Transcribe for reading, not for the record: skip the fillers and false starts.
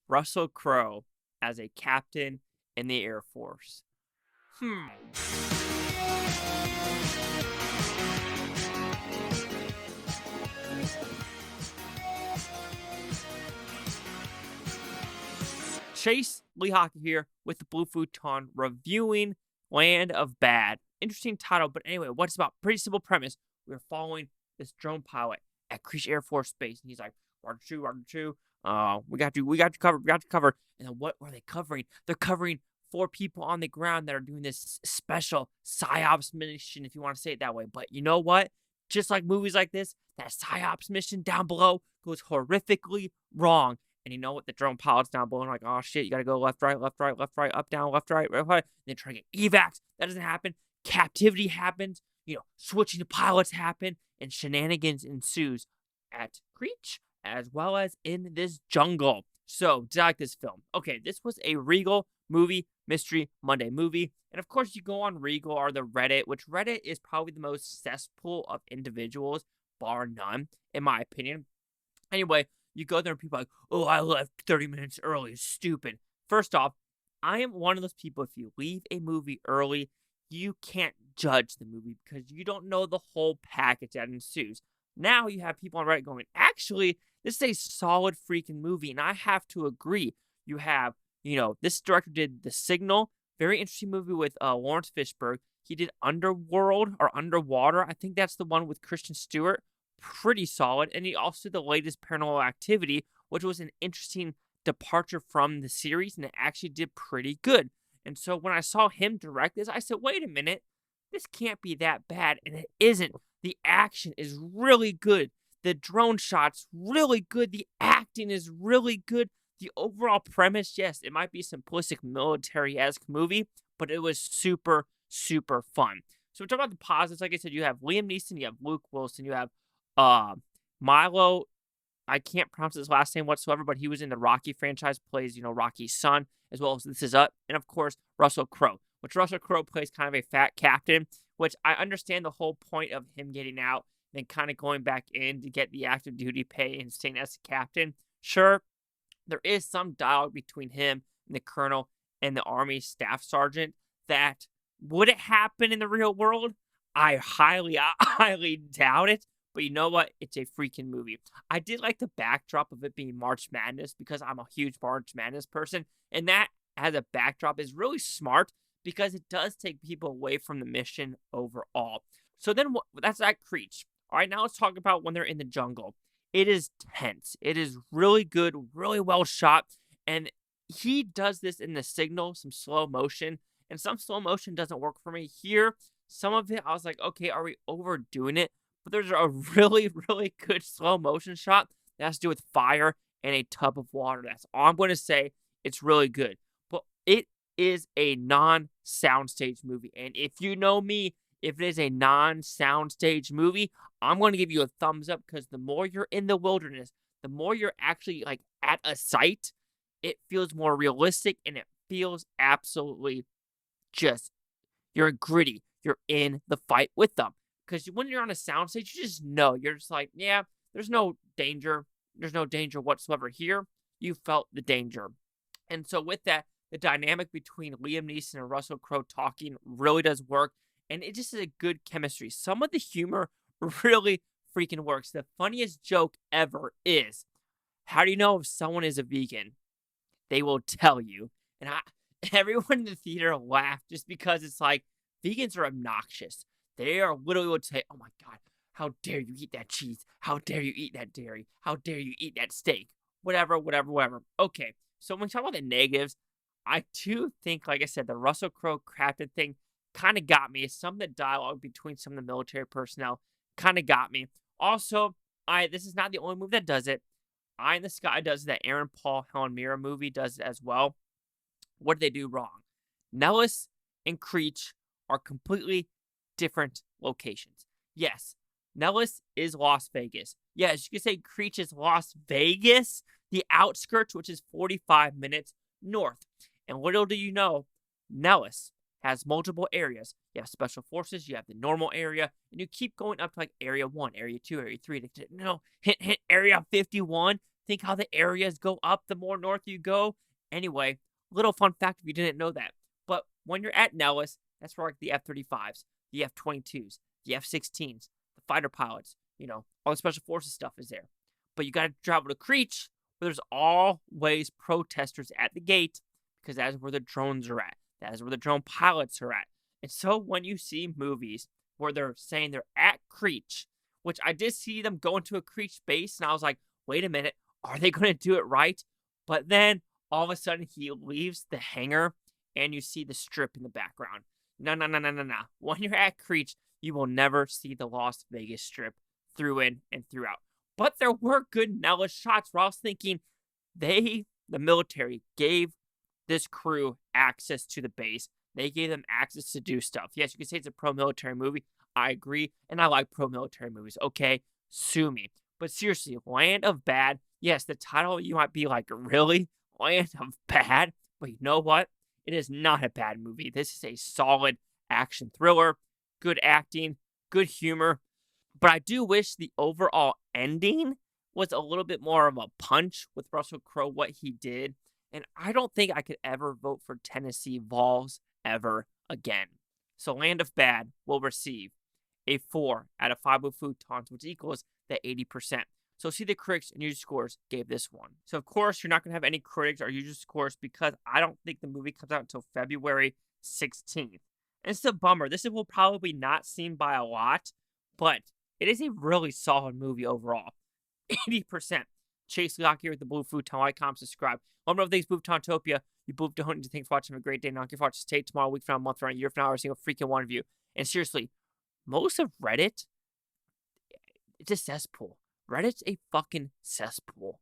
Russell Crowe as a captain in the Air Force? Hmm. Chase Lee Hockey here with the Blue Futon reviewing Land of Bad. Interesting title, but anyway, what's about? Pretty simple premise. We're following this drone pilot at Creech Air Force Base, and he's like, Roger two, Roger two. We got you covered, we got you covered. And then what are they covering? They're covering four people on the ground that are doing this special psyops mission, if you want to say it that way. But you know what? Just like movies like this, that psyops mission down below goes horrifically wrong. And you know what? The drone pilot's down below, and like, oh shit, you gotta go left, right, left, right, left, right, up, down, left, right, right, right. And then try to get evacs. That doesn't happen. Captivity happens. Switching to pilots happen, and shenanigans ensues at Creech as well as in this jungle. So, did I like this film? Okay, this was a Regal movie, Mystery Monday movie. And of course, you go on Regal or the Reddit, which Reddit is probably the most cesspool of individuals, bar none, in my opinion. Anyway, you go there and people are like, oh, I left 30 minutes early. It's stupid. First off, I am one of those people, if you leave a movie early, you can't judge the movie because you don't know the whole package that ensues. Now you have people on Reddit going, actually, this is a solid freaking movie. And I have to agree. You have, this director did The Signal, very interesting movie with Lawrence Fishburne. He did Underworld or Underwater. I think that's the one with Kristen Stewart. Pretty solid. And he also did the latest Paranormal Activity, which was an interesting departure from the series, and it actually did pretty good. And so when I saw him direct this, I said, wait a minute, this can't be that bad. And it isn't. The action is really good. The drone shots, really good. The acting is really good. The overall premise, yes, it might be a simplistic military-esque movie, but it was super, super fun. So we're talking about the positives. Like I said, you have Liam Neeson, you have Luke Wilson, you have Milo. I can't pronounce his last name whatsoever, but he was in the Rocky franchise, plays, Rocky's son, as well as This Is Up. And of course, Russell Crowe, which Russell Crowe plays kind of a fat captain, which I understand the whole point of him getting out and then kind of going back in to get the active duty pay and staying as a captain. Sure, there is some dialogue between him and the colonel and the Army staff sergeant that would it happen in the real world? I highly doubt it. But you know what? It's a freaking movie. I did like the backdrop of it being March Madness because I'm a huge March Madness person. And that as a backdrop is really smart because it does take people away from the mission overall. So then that's at Creech. All right, now let's talk about when they're in the jungle. It is tense. It is really good, really well shot. And he does this in The Signal, some slow motion. And some slow motion doesn't work for me. Here, some of it, I was like, okay, are we overdoing it? But there's a really, really good slow motion shot that has to do with fire and a tub of water. That's all I'm going to say. It's really good. But it is a non-soundstage movie. And if you know me, if it is a non-soundstage movie, I'm going to give you a thumbs up because the more you're in the wilderness, the more you're actually like at a site, it feels more realistic and it feels absolutely just, you're gritty. You're in the fight with them. Because when you're on a soundstage, you just know. You're just like, yeah, there's no danger. There's no danger whatsoever here. You felt the danger. And so with that, the dynamic between Liam Neeson and Russell Crowe talking really does work. And it just is a good chemistry. Some of the humor really freaking works. The funniest joke ever is, how do you know if someone is a vegan? They will tell you. And everyone in the theater laughed just because it's like, vegans are obnoxious. They are literally would say, oh my God, how dare you eat that cheese? How dare you eat that dairy? How dare you eat that steak? Whatever. Okay, so when we talk about the negatives, I do think, like I said, the Russell Crowe crafted thing kind of got me. Some of the dialogue between some of the military personnel kind of got me. Also, this is not the only movie that does it. Eye in the Sky does it. That Aaron Paul, Helen Mirren movie does it as well. What did they do wrong? Nellis and Creech are completely different locations. Yes, Nellis is Las Vegas. Yes, you could say Creech is Las Vegas, the outskirts, which is 45 minutes north. And little do you know, Nellis has multiple areas. You have special forces, you have the normal area, and you keep going up to like area 1, area 2, area 3. Hint, area 51. Think how the areas go up the more north you go. Anyway, little fun fact if you didn't know that. But when you're at Nellis, that's where like the F-35s, the F-22s, the F-16s, the fighter pilots, all the special forces stuff is there. But you got to travel to Creech, where there's always protesters at the gate, because that is where the drones are at. That is where the drone pilots are at. And so when you see movies where they're saying they're at Creech, which I did see them go into a Creech base, and I was like, wait a minute, are they going to do it right? But then all of a sudden he leaves the hangar, and you see the strip in the background. No. When you're at Creech, you will never see the Las Vegas Strip through in and throughout. But there were good Nellis shots where I was thinking the military, gave this crew access to the base. They gave them access to do stuff. Yes, you can say it's a pro-military movie. I agree, and I like pro-military movies. Okay, sue me. But seriously, Land of Bad, yes, the title, you might be like, really? Land of Bad? But you know what? It is not a bad movie. This is a solid action thriller, good acting, good humor. But I do wish the overall ending was a little bit more of a punch with Russell Crowe, what he did. And I don't think I could ever vote for Tennessee Vols ever again. So Land of Bad will receive a 4 out of 5 with Futons, which equals the 80%. So see the critics and user scores gave this one. So of course, you're not going to have any critics or user scores because I don't think the movie comes out until February 16th. And it's a bummer. This will probably not seen by a lot, but it is a really solid movie overall. 80%. Chase Lock here with the Blue Futon. Like, comment, subscribe. One more things, Booftopia. You Boof to Hunt. Thanks for watching. Have a great day. Not give watch. Stay tomorrow, week from now, month from now, year from now, every single freaking one of you. And seriously, most of Reddit, it's a cesspool. Reddit's a fucking cesspool.